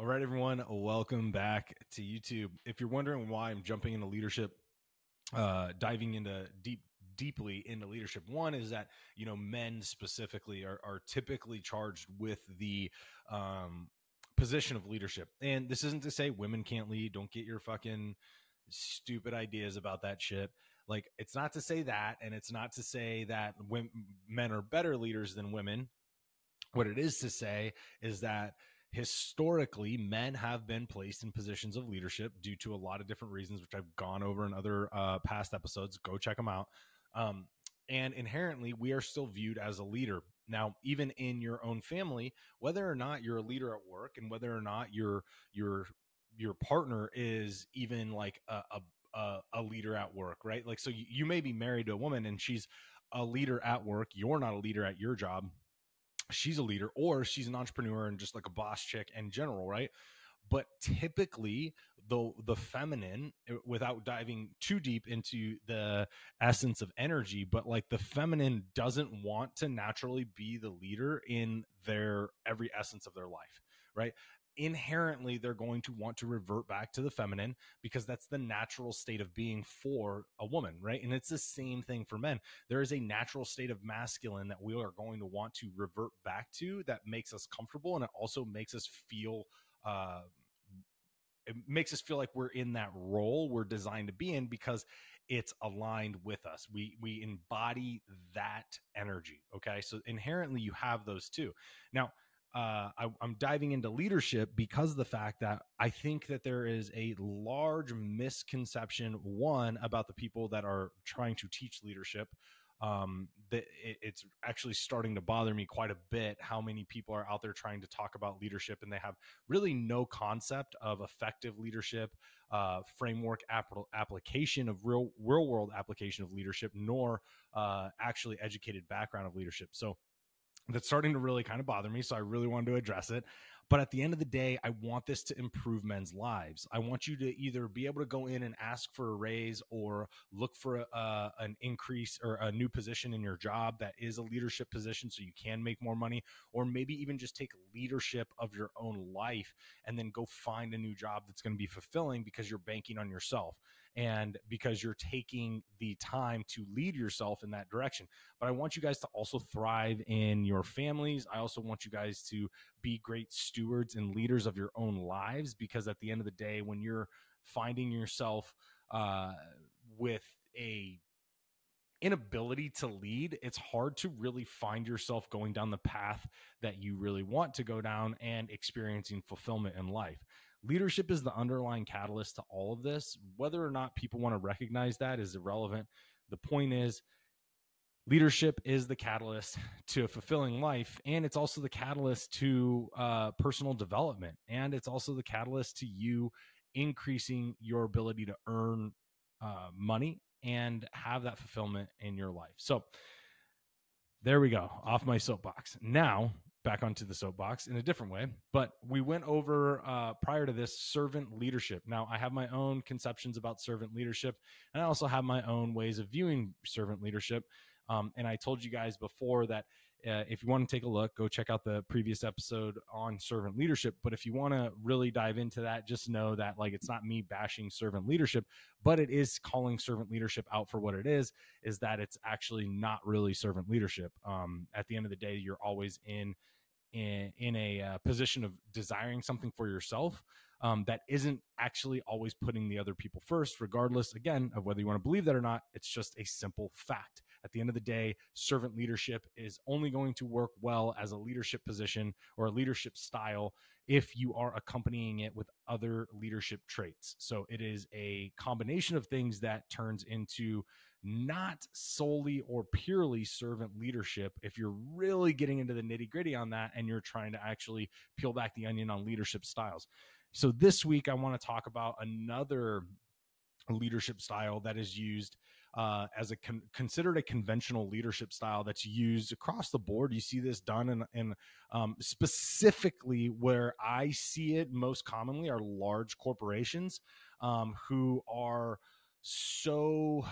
All right, everyone, welcome back to YouTube. If you're wondering why I'm jumping into leadership, diving into deeply into leadership, one is that men specifically are typically charged with the position of leadership, and this isn't to say women can't lead. Don't get your fucking stupid ideas about that shit. Like, it's not to say that, and it's not to say that men are better leaders than women. What it is to say is that historically, men have been placed in positions of leadership due to a lot of different reasons, which I've gone over in other past episodes. Go check them out. And inherently, we are still viewed as a leader. Now, even in your own family, whether or not you're a leader at work, and whether or not your partner is even like a leader at work, right? Like, so you may be married to a woman and she's a leader at work. You're not a leader at your job. She's a leader, or she's an entrepreneur and just like a boss chick in general, right? But typically, the feminine, without diving too deep into the essence of energy, but like the feminine doesn't want to naturally be the leader in their every essence of their life, right? Inherently, they're going to want to revert back to the feminine because that's the natural state of being for a woman, right? And it's the same thing for men. There is a natural state of masculine that we are going to want to revert back to that makes us comfortable, and it also makes us feel like we're in that role we're designed to be in because it's aligned with us. We embody that energy. Okay, so inherently you have those two. Now, I'm diving into leadership because of the fact that I think that there is a large misconception, one, about the people that are trying to teach leadership. That it's actually starting to bother me quite a bit how many people are out there trying to talk about leadership and they have really no concept of effective leadership, framework application of real world application of leadership, nor actually educated background of leadership. So that's starting to really kind of bother me. So I really wanted to address it. But at the end of the day, I want this to improve men's lives. I want you to either be able to go in and ask for a raise or look for an increase or a new position in your job that is a leadership position so you can make more money, or maybe even just take leadership of your own life and then go find a new job that's going to be fulfilling because you're banking on yourself and because you're taking the time to lead yourself in that direction. But I want you guys to also thrive in your families. I also want you guys to be great stewards and leaders of your own lives, because at the end of the day, when you're finding yourself with a inability to lead, it's hard to really find yourself going down the path that you really want to go down and experiencing fulfillment in life. Leadership is the underlying catalyst to all of this. Whether or not people want to recognize that is irrelevant. The point is, leadership is the catalyst to a fulfilling life, and it's also the catalyst to personal development, and it's also the catalyst to you increasing your ability to earn money and have that fulfillment in your life. So there we go, off my soapbox. Now back onto the soapbox in a different way, but we went over prior to this servant leadership. Now, I have my own conceptions about servant leadership, and I also have my own ways of viewing servant leadership. And I told you guys before that if you want to take a look, go check out the previous episode on servant leadership. But if you want to really dive into that, just know that, like, it's not me bashing servant leadership, but it is calling servant leadership out for what it is that it's actually not really servant leadership. At the end of the day, you're always in a position of desiring something for yourself that isn't actually always putting the other people first, regardless, again, of whether you want to believe that or not. It's just a simple fact. At the end of the day, servant leadership is only going to work well as a leadership position or a leadership style if you are accompanying it with other leadership traits. So it is a combination of things that turns into not solely or purely servant leadership if you're really getting into the nitty-gritty on that and you're trying to actually peel back the onion on leadership styles. So this week, I want to talk about another leadership style that is used as considered a conventional leadership style that's used across the board. You see this done in specifically where I see it most commonly are large corporations who are So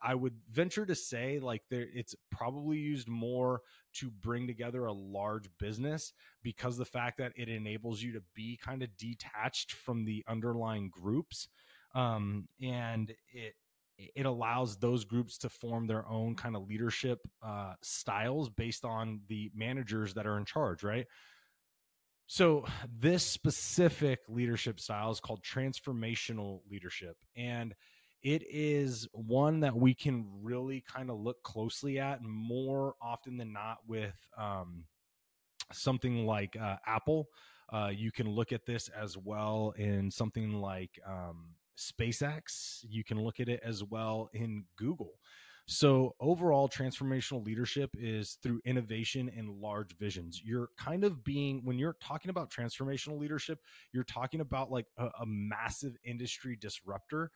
I would venture to say like it's probably used more to bring together a large business, because the fact that it enables you to be kind of detached from the underlying groups, and it allows those groups to form their own kind of leadership styles based on the managers that are in charge, right? So this specific leadership style is called transformational leadership, and it is one that we can really kind of look closely at more often than not with something like Apple. You can look at this as well in something like SpaceX. You can look at it as well in Google. So, overall, transformational leadership is through innovation and large visions. You're kind of being, when you're talking about transformational leadership, you're talking about like a massive industry disruptor,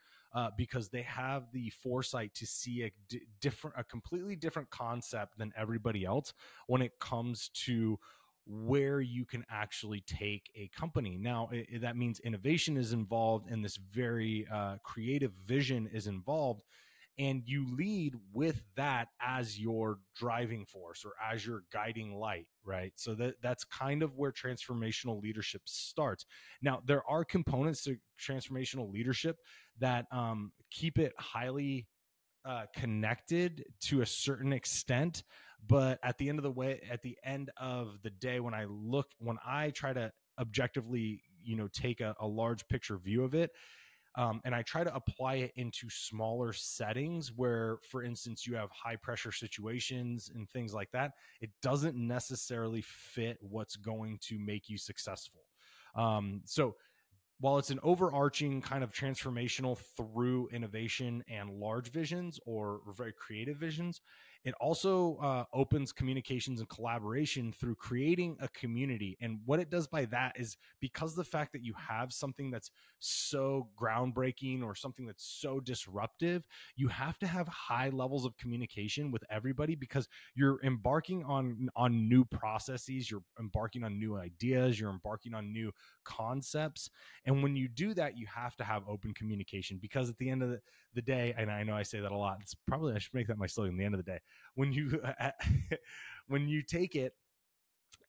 because they have the foresight to see a completely different concept than everybody else when it comes to where you can actually take a company. Now, that means innovation is involved, and this very creative vision is involved, and you lead with that as your driving force or as your guiding light, right? So that's kind of where transformational leadership starts. Now, there are components to transformational leadership that keep it highly connected to a certain extent, but at the end of the day, when I try to objectively, take a large picture view of it, and I try to apply it into smaller settings where, for instance, you have high pressure situations and things like that. It doesn't necessarily fit what's going to make you successful. So while it's an overarching kind of transformational through innovation and large visions or very creative visions, it also opens communications and collaboration through creating a community. And what it does by that is, because the fact that you have something that's so groundbreaking or something that's so disruptive, you have to have high levels of communication with everybody, because you're embarking on new processes, you're embarking on new ideas, you're embarking on new concepts. And when you do that, you have to have open communication, because at the end of the day, and I know I say that a lot, it's probably, I should make that my slogan, the end of the day, when you when you take it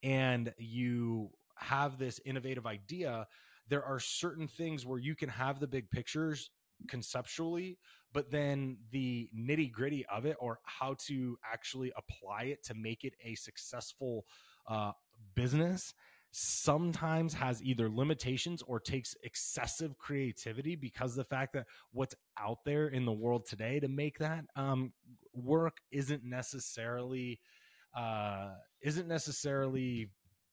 and you have this innovative idea, there are certain things where you can have the big pictures conceptually, but then the nitty gritty of it, or how to actually apply it to make it a successful uh, business, sometimes has either limitations or takes excessive creativity, because the fact that what's out there in the world today to make that work uh, isn't necessarily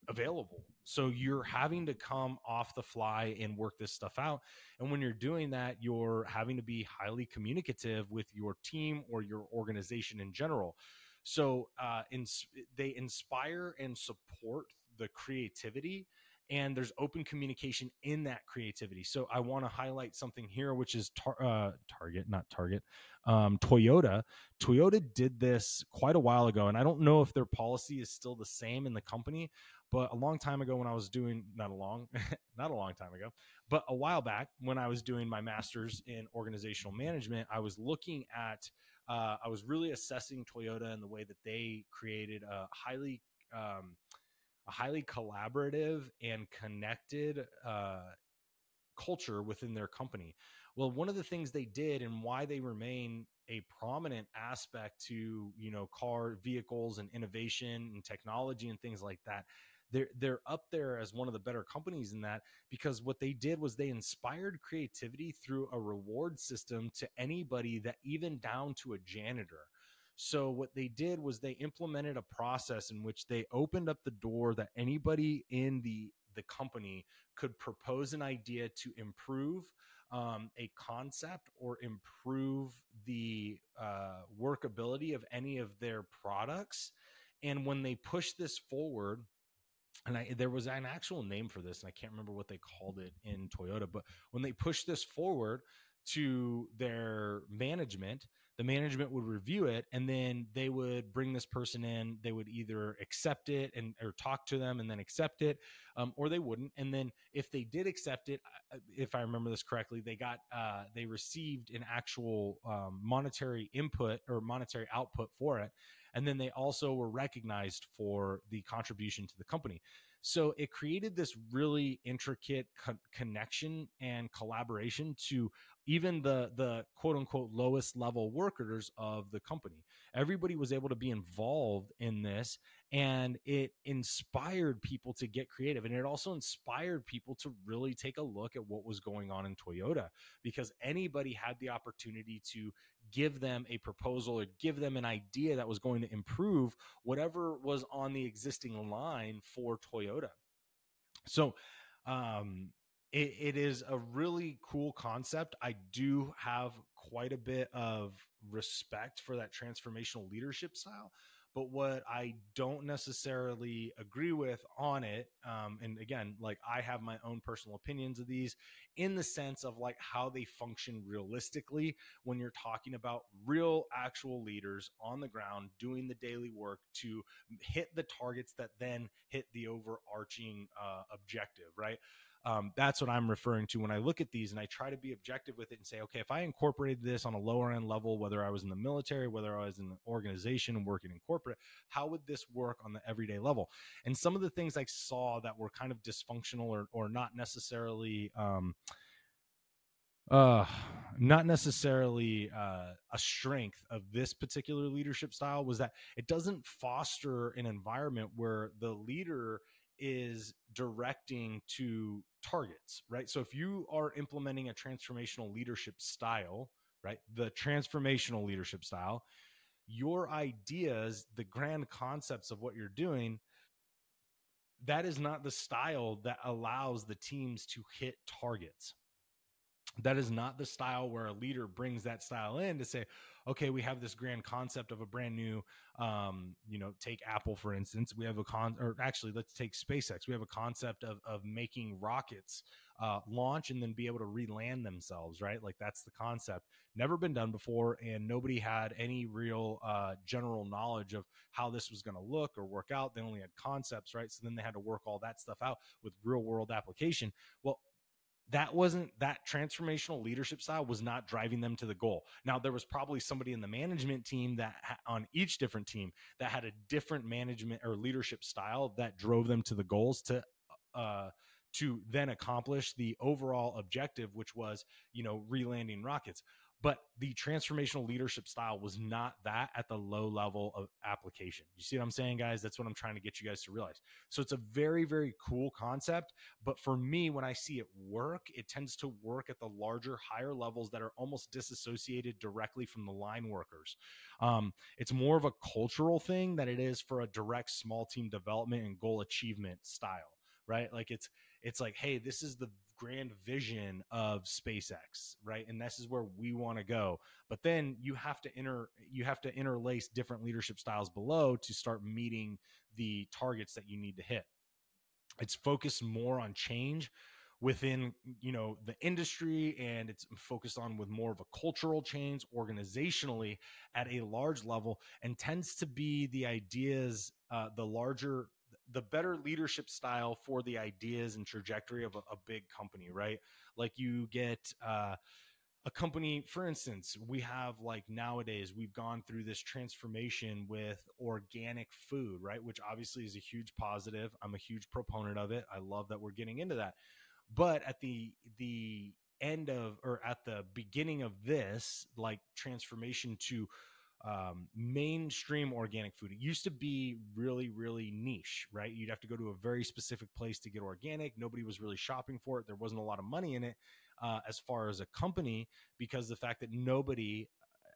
available. So you're having to come off the fly and work this stuff out. And when you're doing that, you're having to be highly communicative with your team or your organization in general. So they inspire and support the creativity, and there's open communication in that creativity. So I want to highlight something here, which is Target, not Target, Toyota. Toyota did this quite a while ago, and I don't know if their policy is still the same in the company, but a long time ago when I was doing, not a long time ago, but a while back when I was doing my master's in organizational management, I was looking at, I was really assessing Toyota and the way that they created a highly collaborative and connected culture within their company. Well, one of the things they did and why they remain a prominent aspect to, car vehicles and innovation and technology and things like that, they're up there as one of the better companies in that, because what they did was they inspired creativity through a reward system to anybody, that even down to a janitor. So what they did was they implemented a process in which they opened up the door that anybody in the company could propose an idea to improve a concept or improve the workability of any of their products. And when they push this forward, and there was an actual name for this, and I can't remember what they called it in Toyota, but when they pushed this forward to their management, the management would review it, and then they would bring this person in. They would either accept it and or talk to them and then accept it, or they wouldn't. And then if they did accept it, if I remember this correctly, they received an actual monetary input or monetary output for it, and then they also were recognized for the contribution to the company. So it created this really intricate connection and collaboration to even the quote unquote lowest level workers of the company. Everybody was able to be involved in this, and it inspired people to get creative, and it also inspired people to really take a look at what was going on in Toyota, because anybody had the opportunity to give them a proposal or give them an idea that was going to improve whatever was on the existing line for Toyota. So it is a really cool concept. I do have quite a bit of respect for that transformational leadership style. But what I don't necessarily agree with on it, and again, like I have my own personal opinions of these in the sense of like how they function realistically when you're talking about real actual leaders on the ground doing the daily work to hit the targets that then hit the overarching objective, right? That's what I'm referring to when I look at these, and I try to be objective with it and say, okay, if I incorporated this on a lower end level, whether I was in the military, whether I was in an organization and working in corporate, how would this work on the everyday level? And some of the things I saw that were kind of dysfunctional or not necessarily uh not necessarily a strength of this particular leadership style was that it doesn't foster an environment where the leader is directing to targets, right? So if you are implementing a transformational leadership style, right, the transformational leadership style, your ideas, the grand concepts of what you're doing, that is not the style that allows the teams to hit targets. That is not the style where a leader brings that style in to say, okay, we have this grand concept of a brand new, take Apple, for instance. We have or actually, let's take SpaceX. We have a concept of making rockets launch and then be able to re-land themselves, right? Like that's the concept. Never been done before, and nobody had any real general knowledge of how this was going to look or work out. They only had concepts, right? So then they had to work all that stuff out with real world application. Well, that transformational leadership style was not driving them to the goal. Now, there was probably somebody in the management team that on each different team that had a different management or leadership style that drove them to the goals to then accomplish the overall objective, which was, re-landing rockets. But the transformational leadership style was not that at the low level of application. You see what I'm saying, guys? That's what I'm trying to get you guys to realize. So it's a very, very cool concept. But for me, when I see it work, it tends to work at the larger, higher levels that are almost disassociated directly from the line workers. It's more of a cultural thing than it is for a direct small team development and goal achievement style, right? Like it's like, hey, this is the grand vision of SpaceX, right? And this is where we want to go. But then you have to interlace different leadership styles below to start meeting the targets that you need to hit. It's focused more on change within the industry, and it's focused on with more of a cultural change organizationally at a large level, and tends to be the ideas, the better leadership style for the ideas and trajectory of a big company, right? Like you get a company, for instance, we have like nowadays, we've gone through this transformation with organic food, right? Which obviously is a huge positive. I'm a huge proponent of it. I love that we're getting into that. But at the end of, or at the beginning of this, like transformation to mainstream organic food, it used to be really, really niche, right? You'd have to go to a very specific place to get organic. Nobody was really shopping for it. There wasn't a lot of money in it as far as a company, because the fact that nobody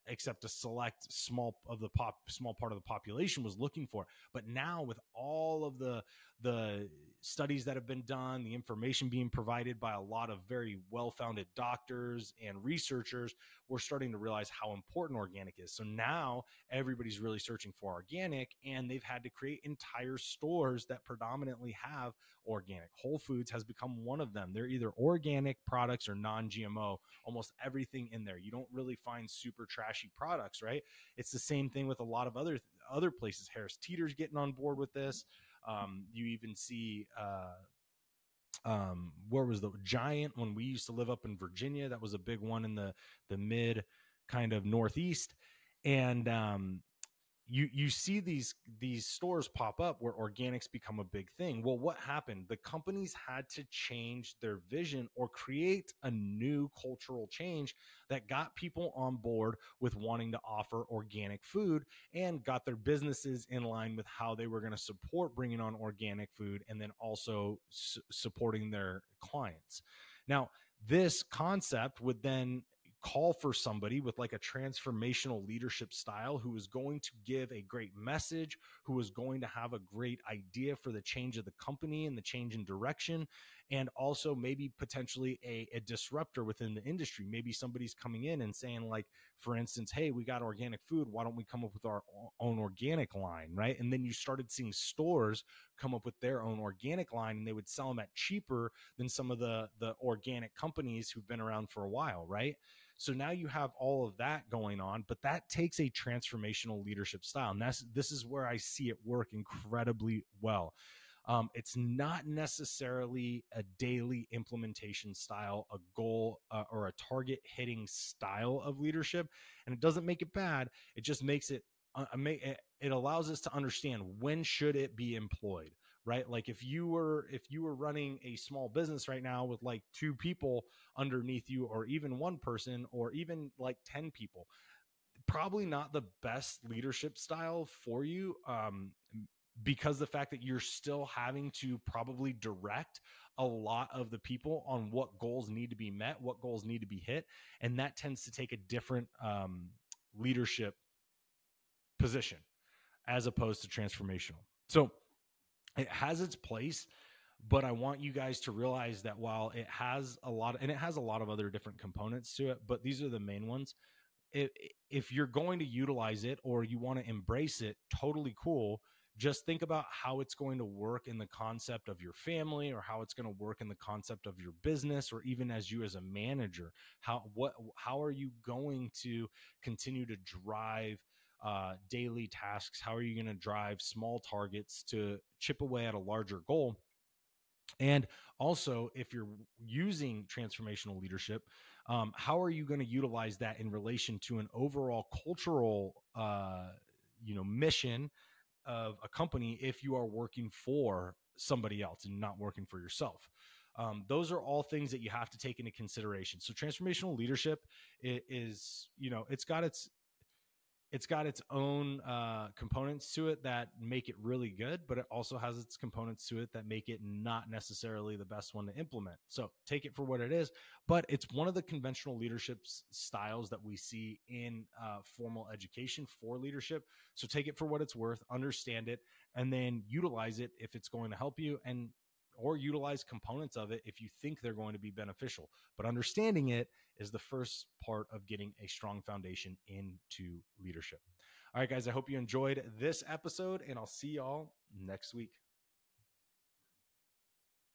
except a select small part of the population was looking for it. But now with all of the studies that have been done, the information being provided by a lot of very well-founded doctors and researchers, we're starting to realize how important organic is. So now everybody's really searching for organic, and they've had to create entire stores that predominantly have organic. Whole Foods has become one of them. They're either organic products or non-GMO, almost everything in there. You don't really find super trashy products, right? It's the same thing with a lot of other places. Harris Teeter's getting on board with this. You even see where was the Giant when we used to live up in Virginia? That was a big one in the mid kind of Northeast. And you see these stores pop up where organics become a big thing. Well, what happened? The companies had to change their vision or create a new cultural change that got people on board with wanting to offer organic food and got their businesses in line with how they were going to support bringing on organic food, and then also supporting their clients. Now, this concept would then call for somebody with like a transformational leadership style who is going to give a great message, who is going to have a great idea for the change of the company and the change in direction, and also maybe potentially a disruptor within the industry. Maybe somebody's coming in and saying, like, for instance, hey, we got organic food, why don't we come up with our own organic line, right? And then you started seeing stores come up with their own organic line, and they would sell them at cheaper than some of the organic companies who've been around for a while, right? So now you have all of that going on, but that takes a transformational leadership style. And this is where I see it work incredibly well. It's not necessarily a daily implementation style, a goal or a target hitting style of leadership. And it doesn't make it bad. It just makes it, it allows us to understand when should it be employed, right? Like if you were running a small business right now with like 2 people underneath you, or even 1 person, or even like 10 people, probably not the best leadership style for you, because the fact that you're still having to probably direct a lot of the people on what goals need to be met, what goals need to be hit. And that tends to take a different leadership position as opposed to transformational. So it has its place, but I want you guys to realize that while it has a lot, and it has a lot of other different components to it, but these are the main ones. If you're going to utilize it or you want to embrace it, totally cool. Just think about how it's going to work in the concept of your family, or how it's going to work in the concept of your business, or even as you as a manager. How are you going to continue to drive daily tasks? How are you going to drive small targets to chip away at a larger goal? And also, if you're using transformational leadership, how are you going to utilize that in relation to an overall cultural, mission of a company if you are working for somebody else and not working for yourself? Those are all things that you have to take into consideration. So transformational leadership is, it's got its own components to it that make it really good, but it also has its components to it that make it not necessarily the best one to implement. So take it for what it is, but it's one of the conventional leadership styles that we see in formal education for leadership. So take it for what it's worth, understand it, and then utilize it if it's going to help you, or utilize components of it if you think they're going to be beneficial. But understanding it is the first part of getting a strong foundation into leadership. All right, guys, I hope you enjoyed this episode, and I'll see y'all next week.